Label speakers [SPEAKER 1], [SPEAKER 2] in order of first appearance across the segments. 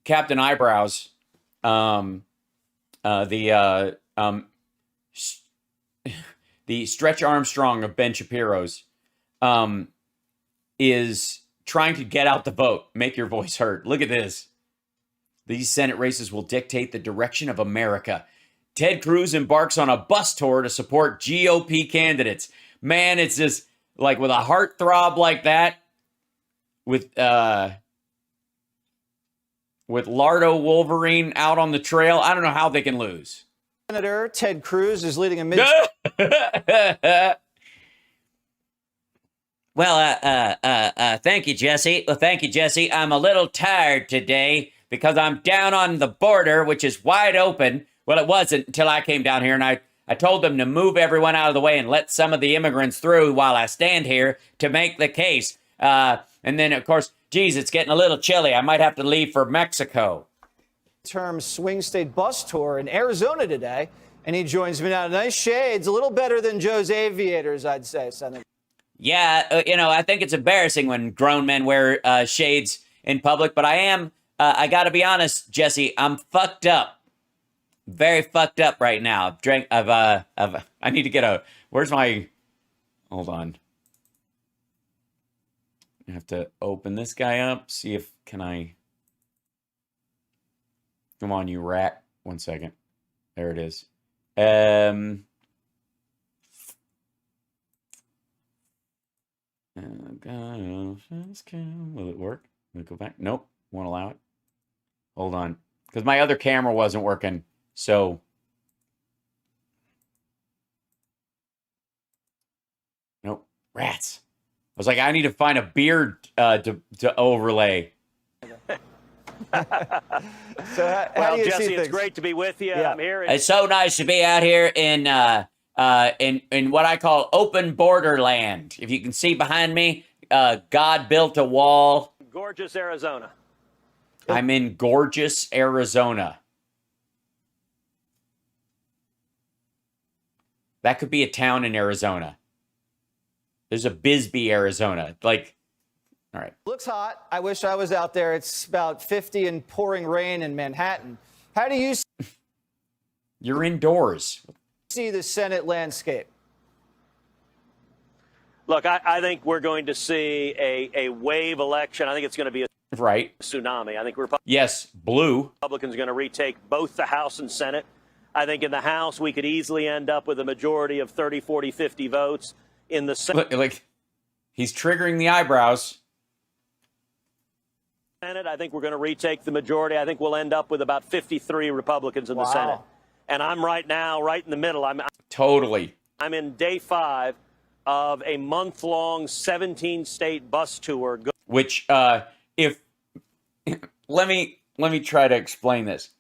[SPEAKER 1] Captain Eyebrows, the Stretch Armstrong of Ben Shapiro's, is trying to get out the vote. Make your voice heard. Look at this. These Senate races will dictate the direction of America. Ted Cruz embarks on a bus tour to support GOP candidates. Man, it's just like with a heartthrob like that, with Lardo Wolverine out on the trail, I don't know how they can lose.
[SPEAKER 2] Senator Ted Cruz is leading a mid.
[SPEAKER 1] Well, thank you, Jesse. Well, thank you, Jesse. I'm a little tired today because I'm down on the border, which is wide open. Well, it wasn't until I came down here, and I told them to move everyone out of the way and let some of the immigrants through while I stand here to make the case. And then, of course, geez, it's getting a little chilly. I might have to leave for Mexico.
[SPEAKER 2] Term swing state bus tour in Arizona today, and he joins me now. Nice shades, a little better than Joe's Aviators, I'd say, Senator.
[SPEAKER 1] Yeah, I think it's embarrassing when grown men wear shades in public, but I got to be honest, Jesse, I'm fucked up. Very fucked up right now. I need to get where's my, hold on. I have to open this guy up, see if, come on, you rat. 1 second. There it is. Will it work? Will it go back? Nope. Won't allow it. Hold on. Because my other camera wasn't working. So. Nope. Rats. I was like, I need to find a beard to overlay.
[SPEAKER 2] Well,
[SPEAKER 3] Jesse, it's great to be with you.
[SPEAKER 2] Yeah.
[SPEAKER 3] I'm here.
[SPEAKER 1] It's so nice to be out here in what I call open border land. If you can see behind me, God built a wall.
[SPEAKER 3] Gorgeous Arizona.
[SPEAKER 1] I'm in gorgeous Arizona. That could be a town in Arizona. There's a Bisbee, Arizona. Like, all right.
[SPEAKER 2] Looks hot. I wish I was out there. It's about 50 and pouring rain in Manhattan. How do you
[SPEAKER 1] You're indoors.
[SPEAKER 2] see the Senate landscape?
[SPEAKER 3] Look, I think we're going to see a wave election. I think it's going to be a
[SPEAKER 1] Right.
[SPEAKER 3] tsunami. I think
[SPEAKER 1] Yes, blue.
[SPEAKER 3] Republicans are going to retake both the House and Senate. I think in the House, we could easily end up with a majority of 30, 40, 50 votes. In the Senate,
[SPEAKER 1] Like, he's triggering the eyebrows.
[SPEAKER 3] I think we're going to retake the majority. I think we'll end up with about 53 Republicans in the Senate. And I'm right now, right in the middle.
[SPEAKER 1] Totally.
[SPEAKER 3] I'm in day 5 of a month-long 17-state bus tour.
[SPEAKER 1] Which, if let me try to explain this.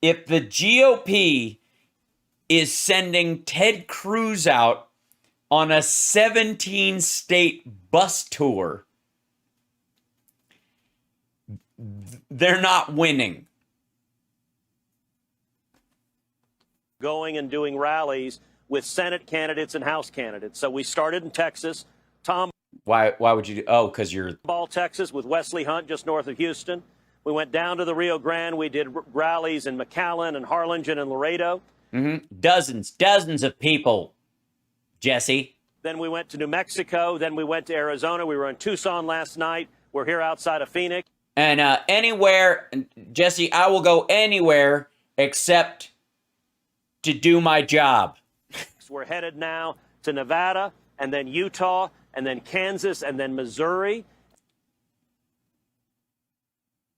[SPEAKER 1] If the GOP is sending Ted Cruz out on a 17-state bus tour, they're not winning.
[SPEAKER 3] Going and doing rallies with Senate candidates and House candidates. So we started in Texas.
[SPEAKER 1] Why would you do? Oh, because you're
[SPEAKER 3] Ball, Texas, with Wesley Hunt, just north of Houston. We went down to the Rio Grande. We did rallies in McAllen and Harlingen and Laredo.
[SPEAKER 1] Dozens of people, Jesse.
[SPEAKER 3] Then we went to New Mexico. Then we went to Arizona. We were in Tucson last night. We're here outside of Phoenix.
[SPEAKER 1] And anywhere, Jesse, I will go anywhere except to do my job.
[SPEAKER 3] We're headed now to Nevada, and then Utah, and then Kansas, and then Missouri.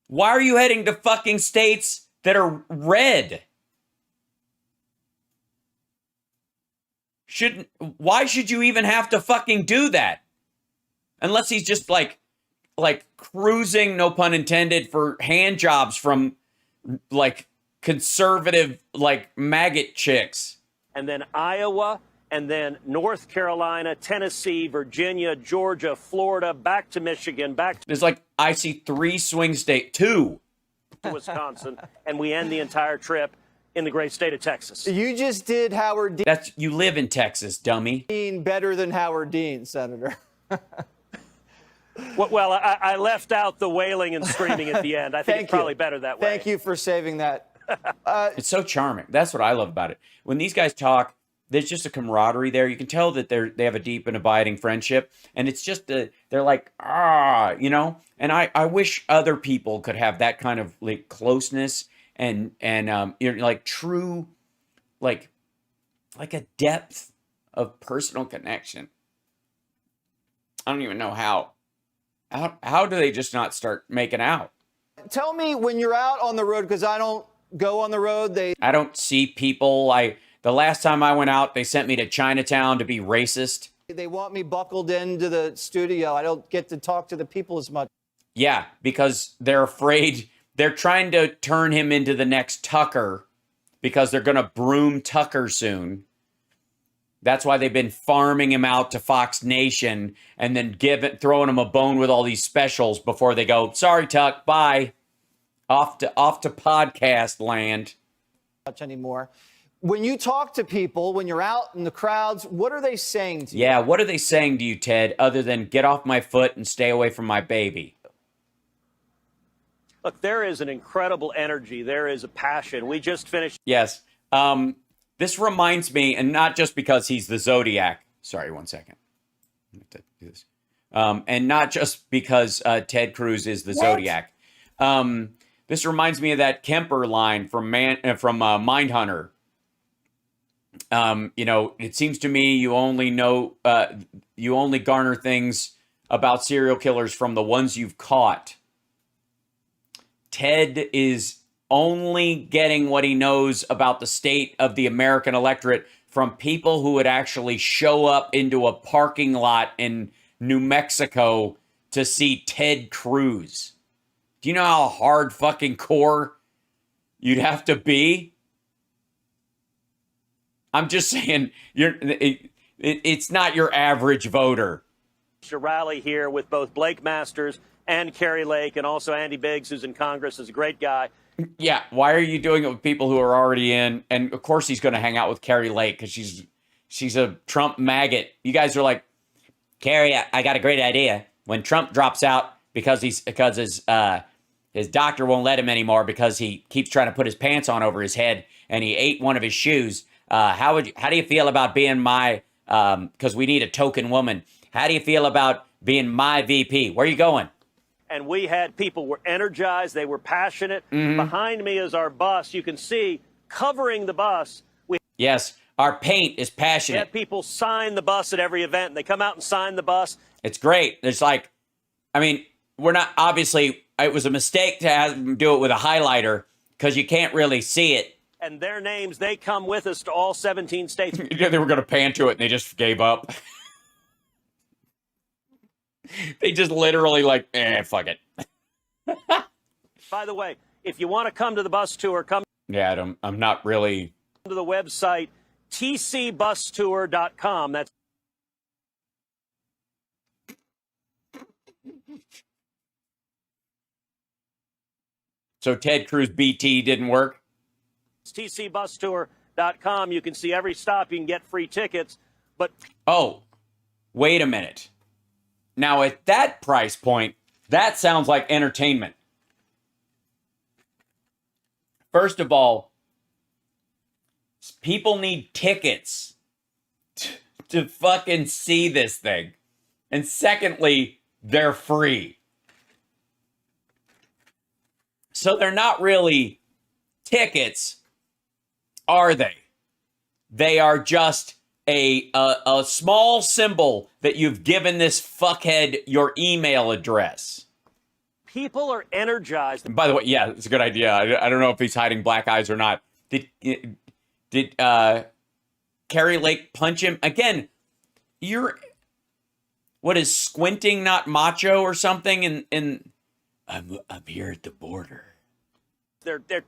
[SPEAKER 1] Why are you heading to fucking states that are red? Why should you even have to fucking do that? Unless he's just like cruising, no pun intended, for hand jobs from like conservative, like maggot chicks.
[SPEAKER 3] And then Iowa, and then North Carolina, Tennessee, Virginia, Georgia, Florida, back to Michigan, back to
[SPEAKER 1] There's like, I see 3 swing state, 2.
[SPEAKER 3] Wisconsin, and we end the entire trip in the great state of Texas.
[SPEAKER 2] You just did Howard
[SPEAKER 1] You live in Texas, dummy.
[SPEAKER 2] Dean better than Howard Dean, Senator.
[SPEAKER 3] Well, I left out the wailing and screaming at the end. I think it's probably better that way.
[SPEAKER 2] Thank you for saving that.
[SPEAKER 1] It's so charming. That's what I love about it. When these guys talk, there's just a camaraderie there. You can tell that they have a deep and abiding friendship, and it's just they're like, you know. And I wish other people could have that kind of like closeness and you know, like true, like a depth of personal connection. I don't even know how. How do they just not start making out?
[SPEAKER 2] Tell me when you're out on the road, because I don't go on the road.
[SPEAKER 1] I don't see people. The last time I went out, they sent me to Chinatown to be racist.
[SPEAKER 2] They want me buckled into the studio. I don't get to talk to the people as much.
[SPEAKER 1] Yeah, because they're afraid. They're trying to turn him into the next Tucker because they're going to broom Tucker soon. That's why they've been farming him out to Fox Nation and then throwing him a bone with all these specials before they go, sorry, Tuck, bye. Off to podcast land.
[SPEAKER 2] Much anymore. When you talk to people, when you're out in the crowds, what are they saying to you?
[SPEAKER 1] Yeah, what are they saying to you, Ted, other than get off my foot and stay away from my baby?
[SPEAKER 3] Look, there is an incredible energy. There is a passion. We just finished.
[SPEAKER 1] Yes. This reminds me, and not just because he's the Zodiac. Sorry, 1 second. Do this. And not just because Ted Cruz is the Zodiac. This reminds me of that Kemper line from Mindhunter. You know, it seems to me you only garner things about serial killers from the ones you've caught. Ted is only getting what he knows about the state of the American electorate from people who would actually show up into a parking lot in New Mexico to see Ted Cruz. Do you know how hard fucking core you'd have to be? I'm just saying, it's not your average voter.
[SPEAKER 3] A rally here with both Blake Masters and Kerry Lake, and also Andy Biggs, who's in Congress, is a great guy.
[SPEAKER 1] Yeah, why are you doing it with people who are already in? And of course he's going to hang out with Kerry Lake because she's a Trump maggot. You guys are like, Kerry, I got a great idea. When Trump drops out because his doctor won't let him anymore because he keeps trying to put his pants on over his head and he ate one of his shoes. How do you feel about being my? Because we need a token woman. How do you feel about being my VP? Where are you going?
[SPEAKER 3] And we had people were energized. They were passionate. Mm-hmm. Behind me is our bus. You can see covering the bus.
[SPEAKER 1] Yes, our paint is passionate.
[SPEAKER 3] We had people sign the bus at every event. And they come out and sign the bus.
[SPEAKER 1] It's great. It's like, I mean, we're not, obviously, it was a mistake to have them do it with a highlighter because you can't really see it.
[SPEAKER 3] And their names, they come with us to all 17 states.
[SPEAKER 1] They were going to pan to it and they just gave up. They just literally like, fuck it.
[SPEAKER 3] By the way, if you want to come to the bus tour, come.
[SPEAKER 1] Yeah, I'm not really.
[SPEAKER 3] To the website, tcbustour.com. That's.
[SPEAKER 1] So Ted Cruz BT didn't work?
[SPEAKER 3] It's tcbustour.com. You can see every stop. You can get free tickets. But.
[SPEAKER 1] Oh, wait a minute. Now, at that price point, that sounds like entertainment. First of all, people need tickets to fucking see this thing. And secondly, they're free. So they're not really tickets, are they? They are just a small symbol that you've given this fuckhead your email address.
[SPEAKER 3] People are energized.
[SPEAKER 1] And by the way, yeah, it's a good idea. I don't know if he's hiding black eyes or not. Did Kerry Lake punch him? Again, what is squinting not macho or something? And I'm here at the border.
[SPEAKER 3] They're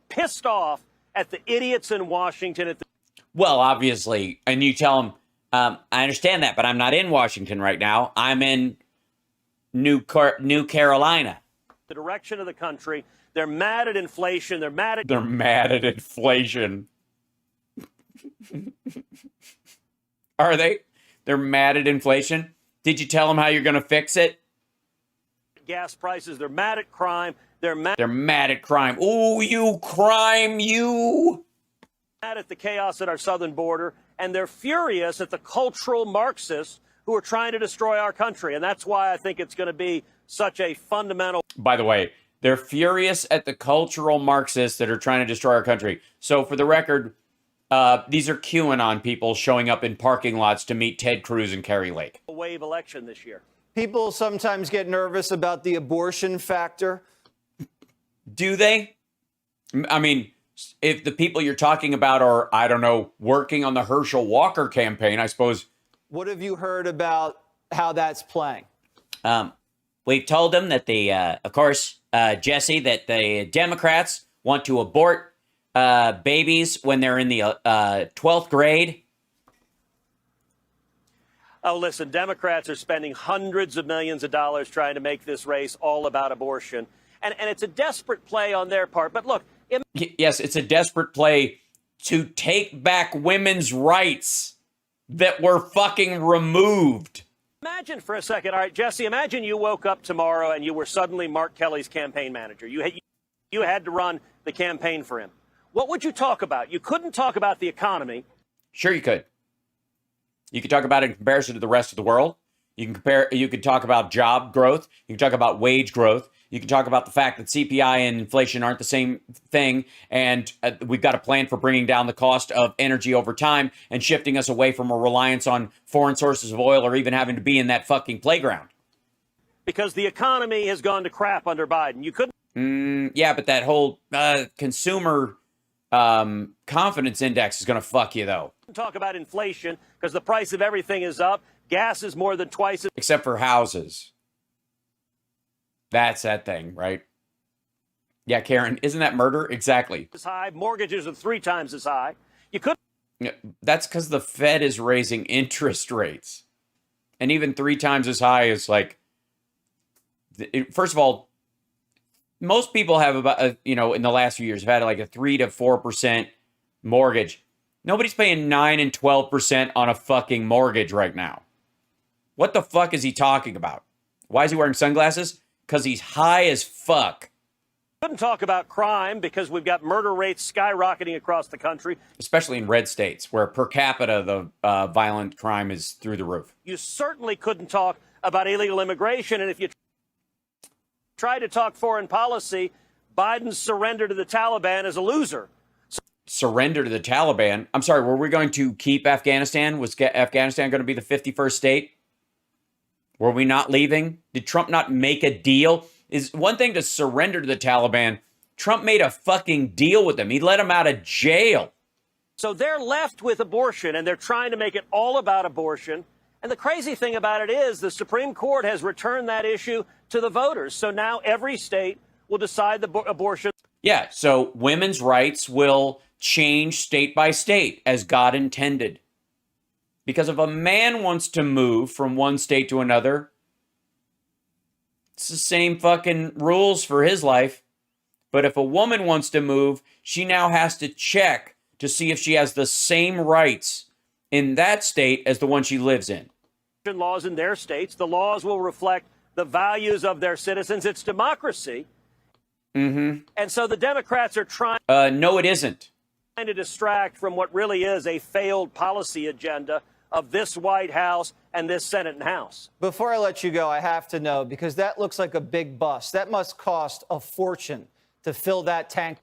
[SPEAKER 3] pissed off at the idiots in Washington.
[SPEAKER 1] Well, obviously, and you tell them, I understand that, but I'm not in Washington right now. I'm in New Carolina.
[SPEAKER 3] The direction of the country. They're mad at inflation. They're mad at inflation. Are they? They're mad at inflation. Did you tell them how you're going to fix it? gas prices. They're mad at crime. They're mad
[SPEAKER 1] at crime. Ooh, you crime, you.
[SPEAKER 3] At the chaos at our southern border, and they're furious at the cultural Marxists who are trying to destroy our country. And that's why I think it's going to be such a fundamental.
[SPEAKER 1] By the way, they're furious at the cultural Marxists that are trying to destroy our country. So for the record, these are QAnon people showing up in parking lots to meet Ted Cruz and Kerry Lake.
[SPEAKER 3] Wave election this year.
[SPEAKER 2] People sometimes get nervous about the abortion factor.
[SPEAKER 1] Do they? I mean, if the people you're talking about are, I don't know, working on the Herschel Walker campaign, I suppose.
[SPEAKER 2] What have you heard about how that's playing?
[SPEAKER 1] We've told them that of course, Jesse, that the Democrats want to abort babies when they're in the 12th grade.
[SPEAKER 3] Oh, listen, Democrats are spending hundreds of millions of dollars trying to make this race all about abortion. And it's a desperate play on their part. But look.
[SPEAKER 1] Yes, it's a desperate play to take back women's rights that were fucking removed.
[SPEAKER 3] Imagine for a second. All right, Jesse, imagine you woke up tomorrow and you were suddenly Mark Kelly's campaign manager. You had to run the campaign for him. What would you talk about? You couldn't talk about the economy.
[SPEAKER 1] Sure you could. You could talk about it in comparison to the rest of the world. You could talk about job growth. You can talk about wage growth. You can talk about the fact that CPI and inflation aren't the same thing. And we've got a plan for bringing down the cost of energy over time and shifting us away from a reliance on foreign sources of oil or even having to be in that fucking playground.
[SPEAKER 3] Because the economy has gone to crap under Biden. You couldn't.
[SPEAKER 1] Yeah, but that whole consumer confidence index is going to fuck you, though.
[SPEAKER 3] Talk about inflation because the price of everything is up. Gas is more than twice.
[SPEAKER 1] Except for houses. That's that thing, right? Yeah, Karen, isn't that murder? Exactly.
[SPEAKER 3] As high. Mortgages are 3 times as high. You could.
[SPEAKER 1] That's because the Fed is raising interest rates. And even 3 times as high is like, first of all, most people have about, in the last few years have had like a 3 to 4% mortgage. Nobody's paying 9 and 12% on a fucking mortgage right now. What the fuck is he talking about? Why is he wearing sunglasses? Because he's high as fuck.
[SPEAKER 3] Couldn't talk about crime because we've got murder rates skyrocketing across the country.
[SPEAKER 1] Especially in red states where per capita the violent crime is through the roof.
[SPEAKER 3] You certainly couldn't talk about illegal immigration. And if you try to talk foreign policy, Biden's surrender to the Taliban is a loser.
[SPEAKER 1] Surrender to the Taliban? I'm sorry, were we going to keep Afghanistan? Was Afghanistan going to be the 51st state? Were we not leaving? Did Trump not make a deal? Is one thing to surrender to the Taliban. Trump made a fucking deal with them. He let them out of jail.
[SPEAKER 3] So they're left with abortion, and they're trying to make it all about abortion. And the crazy thing about it is the Supreme Court has returned that issue to the voters. So now every state will decide the abortion.
[SPEAKER 1] Yeah, so women's rights will change state by state as God intended. Because if a man wants to move from one state to another, it's the same fucking rules for his life. But if a woman wants to move, she now has to check to see if she has the same rights in that state as the one she lives in.
[SPEAKER 3] Laws in their states, the laws will reflect the values of their citizens. It's democracy.
[SPEAKER 1] Mm-hmm.
[SPEAKER 3] And so the Democrats are trying.
[SPEAKER 1] No, it isn't.
[SPEAKER 3] To distract from what really is a failed policy agenda of this White House and this Senate and House.
[SPEAKER 2] Before I let you go, I have to know, because that looks like a big bus. That must cost a fortune to fill that tank.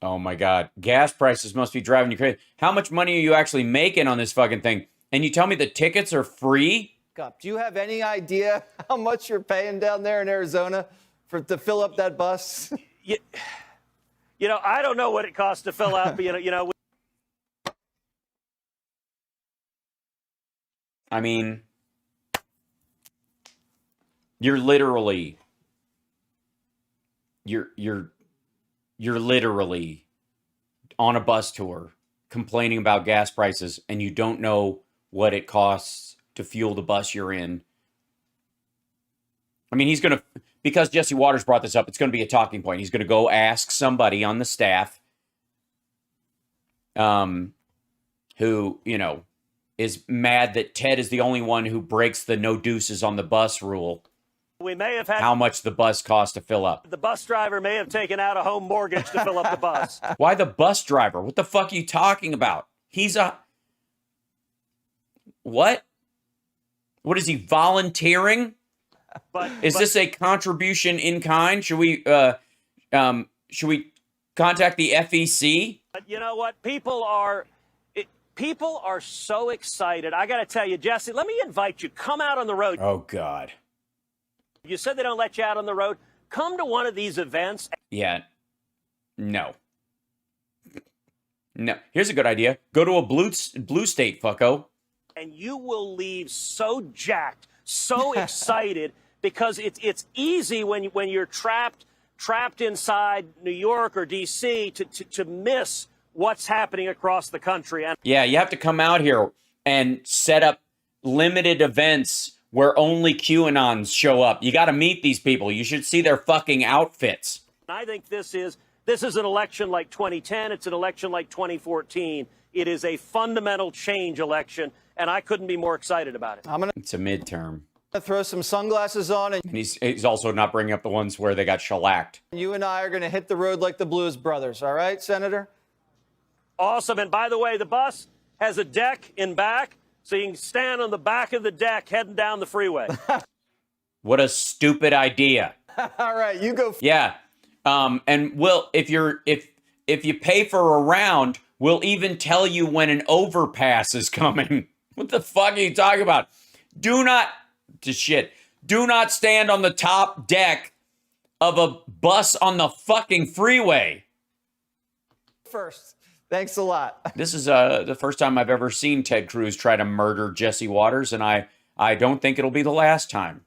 [SPEAKER 1] Oh, my God. Gas prices must be driving you crazy. How much money are you actually making on this fucking thing? And you tell me the tickets are free?
[SPEAKER 2] Do you have any idea how much you're paying down there in Arizona to fill up that bus?
[SPEAKER 3] I don't know what it costs to fill out, but,
[SPEAKER 1] I mean, you're literally on a bus tour complaining about gas prices, and you don't know what it costs to fuel the bus you're in. I mean, because Jesse Waters brought this up, it's going to be a talking point. He's going to go ask somebody on the staff who, is mad that Ted is the only one who breaks the no deuces on the bus rule.
[SPEAKER 3] We may have had
[SPEAKER 1] how much the bus costs to fill up.
[SPEAKER 3] the bus driver may have taken out a home mortgage to fill up the bus.
[SPEAKER 1] Why the bus driver? What the fuck are you talking about? He's a... What? What is he, volunteering? Is this a contribution in kind? Should we contact the FEC?
[SPEAKER 3] But you know what? People are so excited. I got to tell you, Jesse, let me invite you. Come out on the road.
[SPEAKER 1] Oh, God.
[SPEAKER 3] You said they don't let you out on the road. Come to one of these events.
[SPEAKER 1] Yeah. No. No. Here's a good idea. Go to a blue state, fucko.
[SPEAKER 3] And you will leave so jacked, so excited, because it's easy when you're trapped inside New York or D.C. to miss what's happening across the country. And
[SPEAKER 1] yeah, you have to come out here and set up limited events where only QAnons show up. You got to meet these people. You should see their fucking outfits.
[SPEAKER 3] I think this is an election like 2010. It's an election like 2014. It is a fundamental change election, and I couldn't be more excited about it.
[SPEAKER 1] It's a midterm.
[SPEAKER 2] Throw some sunglasses on, and
[SPEAKER 1] he's also not bringing up the ones where they got shellacked.
[SPEAKER 2] you and I are going to hit the road like the Blues Brothers. All right, Senator?
[SPEAKER 3] Awesome. And by the way, the bus has a deck in back, so you can stand on the back of the deck heading down the freeway.
[SPEAKER 1] What a stupid idea.
[SPEAKER 2] All right, you go.
[SPEAKER 1] Yeah. And if you pay for a round, we'll even tell you when an overpass is coming. What the fuck are you talking about? Do not stand on the top deck of a bus on the fucking freeway.
[SPEAKER 2] First. Thanks a lot.
[SPEAKER 1] This is the first time I've ever seen Ted Cruz try to murder Jesse Waters, and I don't think it'll be the last time.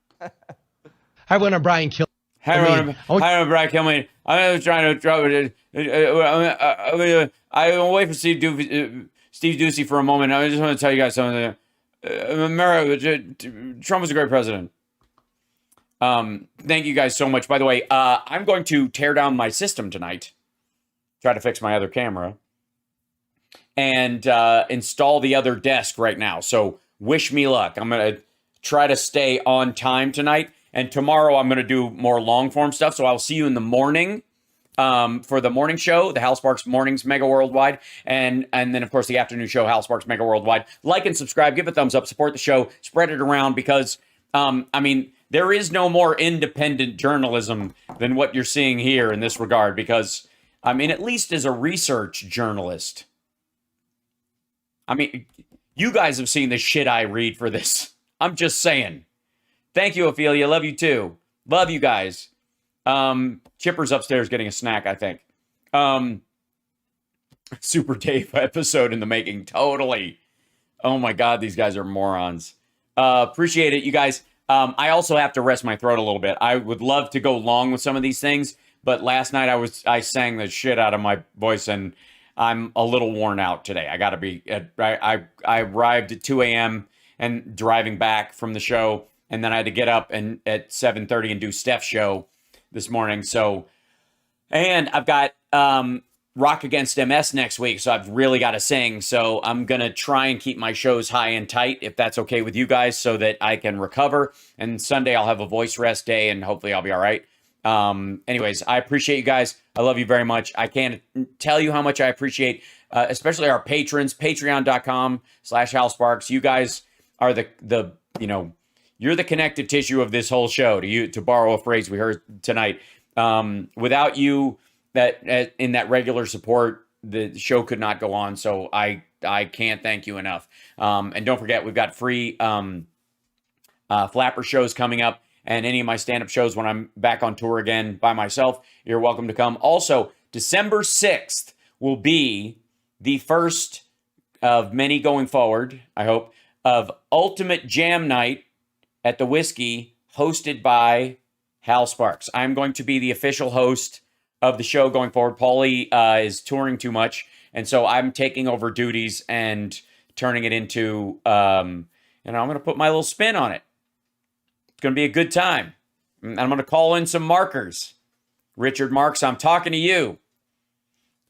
[SPEAKER 4] Hi, when Brian Kilmeade.
[SPEAKER 1] Hi, Brian Kilmeade. I'm trying to I'll wait for Steve Ducey for a moment. I just want to tell you guys something. Trump was a great president. Thank you guys so much. By the way, I'm going to tear down my system tonight, try to fix my other camera, and install the other desk right now. So wish me luck. I'm going to try to stay on time tonight. And tomorrow I'm going to do more long form stuff. So I'll see you in the morning for the morning show, the Hal Sparks Mornings Mega Worldwide. And then, of course, the afternoon show, Hal Sparks Mega Worldwide. Like and subscribe. Give a thumbs up. Support the show. Spread it around because, there is no more independent journalism than what you're seeing here in this regard. Because, at least as a research journalist, you guys have seen the shit I read for this. I'm just saying. Thank you, Ophelia. Love you too. Love you guys. Chipper's upstairs getting a snack, I think. Super Dave episode in the making. Totally. Oh my God, these guys are morons. Appreciate it, you guys. I also have to rest my throat a little bit. I would love to go long with some of these things, but last night I sang the shit out of my voice and I'm a little worn out today. I gotta be. I arrived at 2 a.m. and driving back from the show. And then I had to get up and at 7:30 and do Steph's show this morning. So, and I've got Rock Against MS next week. So I've really got to sing. So I'm going to try and keep my shows high and tight, if that's okay with you guys, so that I can recover. And Sunday I'll have a voice rest day and hopefully I'll be all right. Anyways, I appreciate you guys. I love you very much. I can't tell you how much I appreciate, especially our patrons, patreon.com/Hal Sparks. You guys are you're the connective tissue of this whole show, to borrow a phrase we heard tonight. Without you, in that regular support, the show could not go on. So I can't thank you enough. And don't forget, we've got free flapper shows coming up, and any of my stand-up shows when I'm back on tour again by myself, you're welcome to come. Also, December 6th will be the first of many going forward, I hope, of Ultimate Jam Night at the Whiskey, hosted by Hal Sparks. I'm going to be the official host of the show going forward. Paulie is touring too much, and so I'm taking over duties and turning it into, I'm going to put my little spin on it. It's going to be a good time. And I'm going to call in some markers. Richard Marks, I'm talking to you.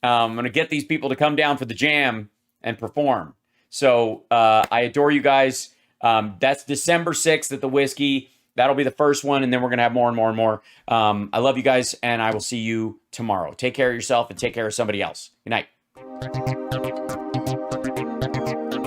[SPEAKER 1] I'm going to get these people to come down for the jam and perform. So I adore you guys. That's December 6th at the Whiskey. that'll be the first one, and then we're going to have more and more and more. I love you guys, and I will see you tomorrow. Take care of yourself and take care of somebody else. Good night.